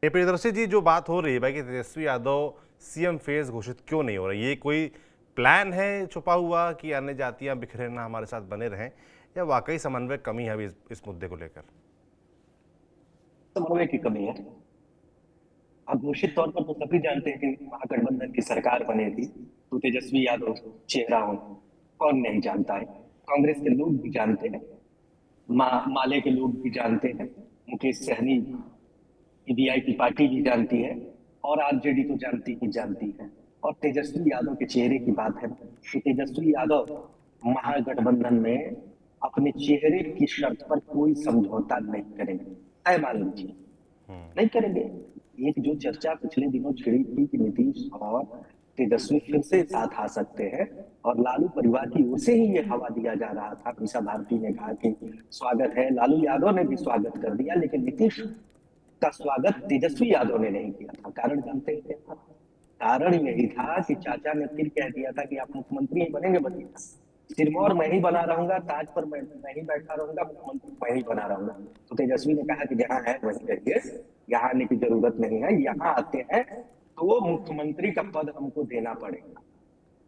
प्रियदर्शी जी, जो बात हो रही है भाई कि तेजस्वी यादव सीएम फेस घोषित क्यों नहीं हो रही, ये कोई प्लान है छुपा हुआ कि अन्य जातियां बिखरेना हमारे साथ बने रहें, या वाकई समन्वय कमी है अभी इस मुद्दे को लेकर? समन्वय की कमी है। अब घोषित तौर पर तो सभी जानते हैं कि महागठबंधन की सरकार बनी थी तो तेजस्वी यादव चेहरा हो, कौन नहीं जानता है। कांग्रेस के लोग भी जानते हैं, माले के लोग भी जानते हैं, मुकेश सहनी की वीआईपी पार्टी भी जानती है, और आरजेडी तो जानती ही जानती है। और तेजस्वी यादव के चेहरे की बात है कि तेजस्वी यादव महागठबंधन में अपने चेहरे की शर्त पर कोई समझौता नहीं करेंगे। तय मान लीजिए, नहीं करेंगे। एक जो चर्चा पिछले दिनों छिड़ी थी कि नीतीश और तेजस्वी फिर से साथ आ सकते हैं, और लालू परिवार की ओर से ही ये हवा दिया जा रहा था। मीसा भारती ने कहा कि स्वागत है, लालू यादव ने भी स्वागत कर दिया, लेकिन नीतीश का स्वागत तेजस्वी यादव ने नहीं किया था। कारण जानते हैं क्या? कारण यही था कि चाचा ने फिर कह दिया था कि आप मुख्यमंत्री ही बनेंगे भतीजा, सिरमौर मैं ही बना रहूंगा, ताज पर मैं ही बैठा रहूंगा, मुख्यमंत्री मैं ही बना रहूंगा। तो तेजस्वी ने कहा कि जहां है वहीं रहिए, यहाँ आने की जरूरत नहीं है। यहाँ आते हैं तो मुख्यमंत्री का पद हमको देना पड़ेगा।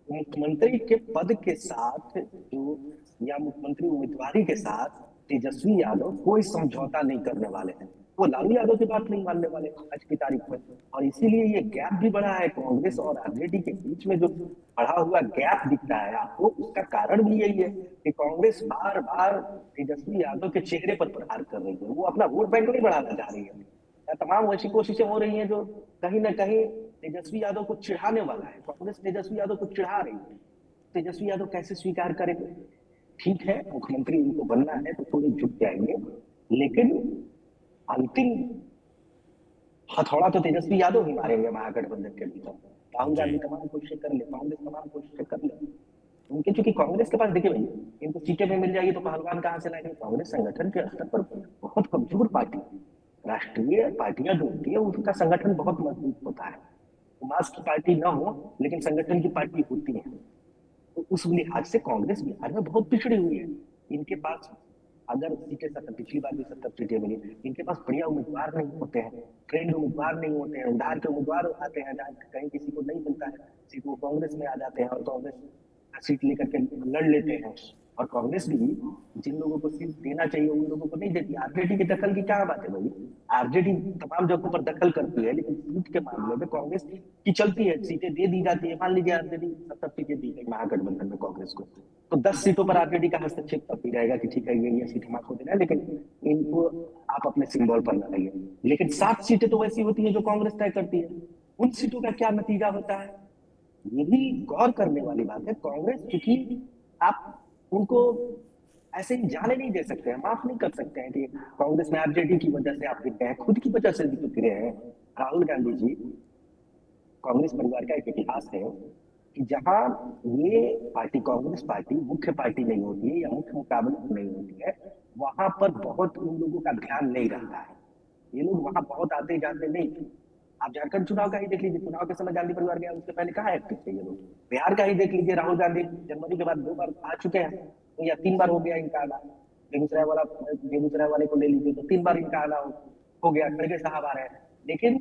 मुख्यमंत्री के पद के साथ जो, या मुख्यमंत्री उम्मीदवारी के साथ तेजस्वी यादव कोई समझौता नहीं करने वाले हैं। वो लालू यादव की बात नहीं मानने वाले आज की तारीख में। और इसीलिए ये गैप भी बढ़ा है कांग्रेस और आरजेडी के बीच में। जो बढ़ा हुआ गैप दिख रहा है आपको, उसका कारण भी यही है कि कांग्रेस बार बार तेजस्वी यादव के चेहरे पर प्रहार कर रही है। वो अपना वोट बैंक नहीं बढ़ाना चाह रही है। तमाम ऐसी कोशिशें हो रही हैं जो कहीं ना कहीं तेजस्वी यादव को चिढ़ाने वाला है। कांग्रेस तेजस्वी यादव को चिढ़ा रही है। तेजस्वी यादव कैसे स्वीकार करेंगे? ठीक है, मुख्यमंत्री उनको बनना है तो थोड़े झुक जाएंगे, लेकिन अंतिम हथौड़ा तो तेजस्वी यादव ही मारेंगे महागठबंधन के भीतर। राहुल जी। गांधी तमाम कोशिशें कर ले, कांग्रेस तमाम कोशिशें कर ले, उनके चूंकि कांग्रेस के पास, देखिए भाई, इनको सीटें में मिल जाएगी तो पहलवान कहाँ से लाएंगे? कांग्रेस संगठन के स्तर पर बहुत कमजोर पार्टी है। राष्ट्रीय पार्टियां जो होती है उनका संगठन बहुत मजबूत होता है। मास की पार्टी ना हो, लेकिन संगठन की पार्टी होती है। तो उस लिहाज से कांग्रेस बिहार में बहुत पिछड़ी हुई है। इनके पास अगर सीटें 70, पिछली बार भी 70 सीटें मिली, इनके पास बढ़िया उम्मीदवार नहीं होते हैं, ट्रेंड उम्मीदवार नहीं होते हैं। उधार के उम्मीदवार आते हैं, जहाँ कहीं किसी को नहीं मिलता है सीट, वो कांग्रेस में आ जाते हैं और कांग्रेस सीट लेकर के लड़ लेते हैं। और कांग्रेस भी जिन लोगों को सीट देना चाहिए उन लोगों को नहीं देती। आरजेडी की दखल की क्या बात है भाई? आरजेडी तमाम जगहों पर दखल करती है, लेकिन सीट के मामले में कांग्रेस की चलती है, सीटें दे दी जाती है। मान लीजिए आरजेडी 70 सीटें दी गई महागठबंधन में कांग्रेस को, तो 10 सीटों पर आरजेडी का हस्तक्षेप तब भी रहेगा कि ठीक है, ये सीट हम आपको देना है, लेकिन इनको आप अपने सिंबल पर लगाइए। लेकिन 7 सीटें तो वैसी होती है जो कांग्रेस तय करती है। उन सीटों का क्या नतीजा होता है, ये भी गौर करने वाली बात है। कांग्रेस, क्योंकि आप उनको ऐसे ही जाने नहीं दे सकते हैं, माफ नहीं कर सकते हैं कि कांग्रेस में आरजेडी की वजह से आप गिर गए हैं, खुद की वजह से भी तो गिरे हैं। राहुल गांधी जी, कांग्रेस परिवार का एक इतिहास है कि जहां ये पार्टी, कांग्रेस पार्टी मुख्य पार्टी नहीं होती है या मुख्य मुकाबले नहीं होती है, वहां पर बहुत उन लोगों का ध्यान नहीं रहता है। ये लोग वहां बहुत आते जाते नहीं थे। आप झारखंड चुनाव का ही देख लीजिए, चुनाव के समय गांधी परिवार गया, उससे पहले कहाँ एक्टिव थे ये लोग। बिहार का ही देख लीजिए, राहुल गांधी जनवरी के बाद 2 बार आ चुके हैं, तो या 3 बार हो गया इनका आना। बेगूसराय वाले को ले लीजिए तो 3 बार इनका आना हो गया। खड़गे साहब आ रहे हैं, लेकिन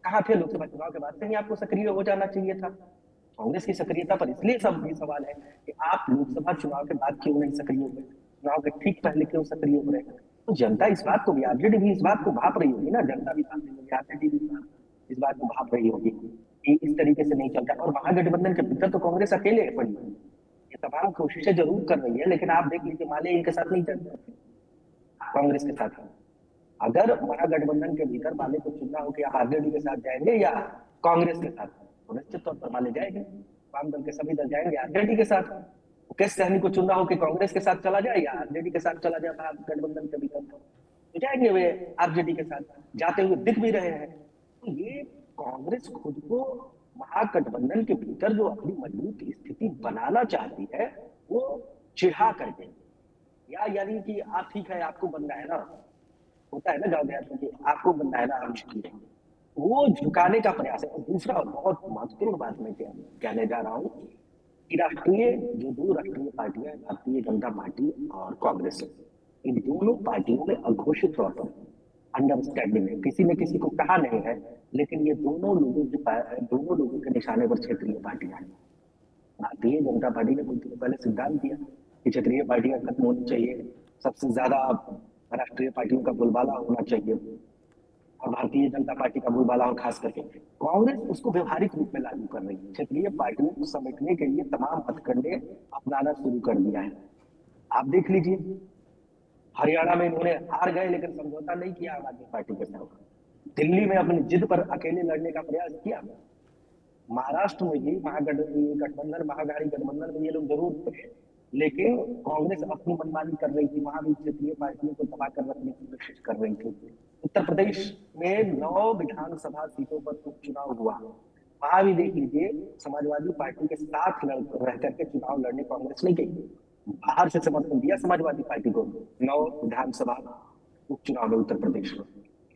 कहाँ थे लोकसभा चुनाव के बाद से ही आपको सक्रिय हो जाना चाहिए था। कांग्रेस की सक्रियता पर इसलिए सब ये सवाल है कि आप लोकसभा चुनाव के बाद क्यों नहीं सक्रिय हुए, चुनाव के ठीक पहले क्यों सक्रिय हो रहे हैं? तो जनता इस बात को भी, आरजेडी भी इस बात को भाप रही होगी ना, जनता भी भाप रही होगी, आरजेडी भी इस बात को भाप रही होगी कि इस तरीके से नहीं चलता। और महागठबंधन के भीतर तो कांग्रेस अकेले पड़ी है। ये तमाम कोशिशें जरूर कर रही है, लेकिन आप देख लीजिए, माले इनके साथ नहीं चल रहे, कांग्रेस के साथ। अगर महागठबंधन के भीतर माले को चुनना हो कि आप आरजेडी के साथ जाएंगे या कांग्रेस के साथ, तो निश्चित तौर पर माले जाएंगे। वाम दल के सभी दल जाएंगे आरजेडी के साथ। मुकेश सहनी को चुनना हो कि कांग्रेस के साथ चला जाए या आरजेडी के साथ चला जाए महागठबंधन के भीतर, तो जाएंगे वे आरजेडी के साथ, जाते हुए दिख भी रहे हैं। तो ये कांग्रेस खुद को महागठबंधन के भीतर जो अपनी मजबूत स्थिति बनाना चाहती है, वो चिढ़ा करके, या यानी कि आप ठीक है, आपको बनना है ना, होता है ना गांव देहात में कि आपको बनना है ना, हम झुकेंगे, वो झुकाने का प्रयास है। और दूसरा और बहुत महत्वपूर्ण बात मैं कहने जा रहा हूँ कि राष्ट्रीय, जो 2 राष्ट्रीय पार्टियां, भारतीय जनता पार्टी और कांग्रेस, इन दोनों पार्टियों में अघोषित तौर पर अंडरस्टैंडिंग है, किसी ने किसी को कहा नहीं है, लेकिन ये दोनों लोगों के निशाने पर क्षेत्रीय पार्टियां हैं। भारतीय जनता पार्टी ने कुछ दिनों पहले सिद्धांत दिया कि क्षेत्रीय पार्टियां खत्म होनी चाहिए, सबसे ज्यादा राष्ट्रीय पार्टियों का बोलबाला होना चाहिए, और भारतीय जनता पार्टी का बोलबाला, और खास करके कांग्रेस उसको व्यवहारिक रूप में लागू कर रही है। क्षेत्रीय पार्टियों को समेटने के लिए तमाम हथकंडे अपनाना शुरू कर दिया है। आप देख लीजिए, हरियाणा में इन्होंने हार गए लेकिन समझौता नहीं किया आम आदमी पार्टी के साथ। दिल्ली में अपनी जिद पर अकेले लड़ने का प्रयास किया। महाराष्ट्र में भी गठबंधन, महागाड़ी गठबंधन में ये लोग जरूर थे, लेकिन कांग्रेस अपनी मनमानी कर रही थी, वहां भी क्षेत्रीय पार्टियों को दबा कर रखने की कोशिश कर रही थी। उत्तर प्रदेश में 9 विधानसभा सीटों पर उपचुनाव हुआ, वहां भी देख लीजिए, समाजवादी पार्टी के साथ रह करके चुनाव लड़ने कांग्रेस नहीं गई, बाहर से समर्थन दिया समाजवादी पार्टी को 9 विधानसभा उपचुनाव में उत्तर प्रदेश में।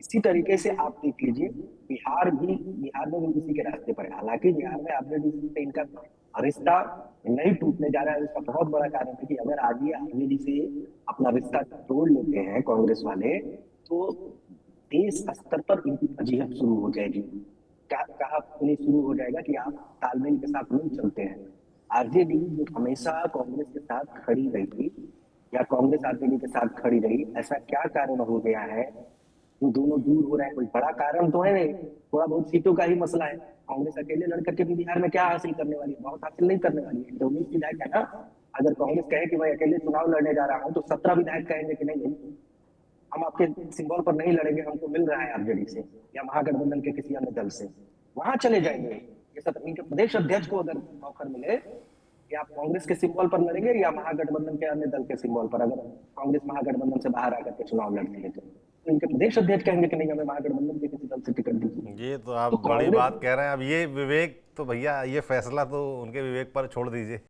इसी तरीके से आप देख लीजिए, बिहार में भी इसी के रास्ते पर है। हालांकि बिहार में आरजेडी से इनका रिश्ता नहीं टूटने जा रहा है, उसका बहुत बड़ा कारण है कि अगर आज ये आरजेडी से अपना रिश्ता तोड़ लेते हैं कांग्रेस वाले, तो देश स्तर पर इनकी फजीहत शुरू हो जाएगी। कहा शुरू हो जाएगा कि आप तालमेल के साथ नहीं चलते हैं। आरजेडी जो हमेशा कांग्रेस के साथ खड़ी रही, या कांग्रेस आरजेडी के साथ खड़ी रही, ऐसा क्या कारण हो गया है जो दोनों दूर हो रहे हैं? कोई बड़ा कारण तो है नहीं, थोड़ा बहुत सीटों का ही मसला है। कांग्रेस अकेले लड़ करके भी बिहार में क्या हासिल करने वाली है? बहुत हासिल नहीं करने वाली है। 19 विधायक है ना, अगर कांग्रेस कहे कि मैं अकेले चुनाव लड़ने जा रहा हूँ, तो 17 विधायक कहेंगे कि नहीं, हम आपके सिंबल पर नहीं लड़ेंगे, हमको मिल रहा है आरजेडी से या महागठबंधन के किसी अन्य दल से, वहां चले जाएंगे। ये सब इनके प्रदेश अध्यक्ष को अगर मौका मिले कि आप कांग्रेस के सिंबल पर लड़ेंगे या महागठबंधन के अन्य दल के सिंबल पर, अगर कांग्रेस महागठबंधन से बाहर आकर के चुनाव लड़ती है, तो इनके प्रदेश अध्यक्ष कहेंगे कि नहीं, हमें महागठबंधन के किसी दल से टिकट दीजिए। ये तो आप तो बड़ी कांग्रेस बात कह रहे हैं। अब ये विवेक तो भैया, ये फैसला तो उनके विवेक पर छोड़ दीजिए।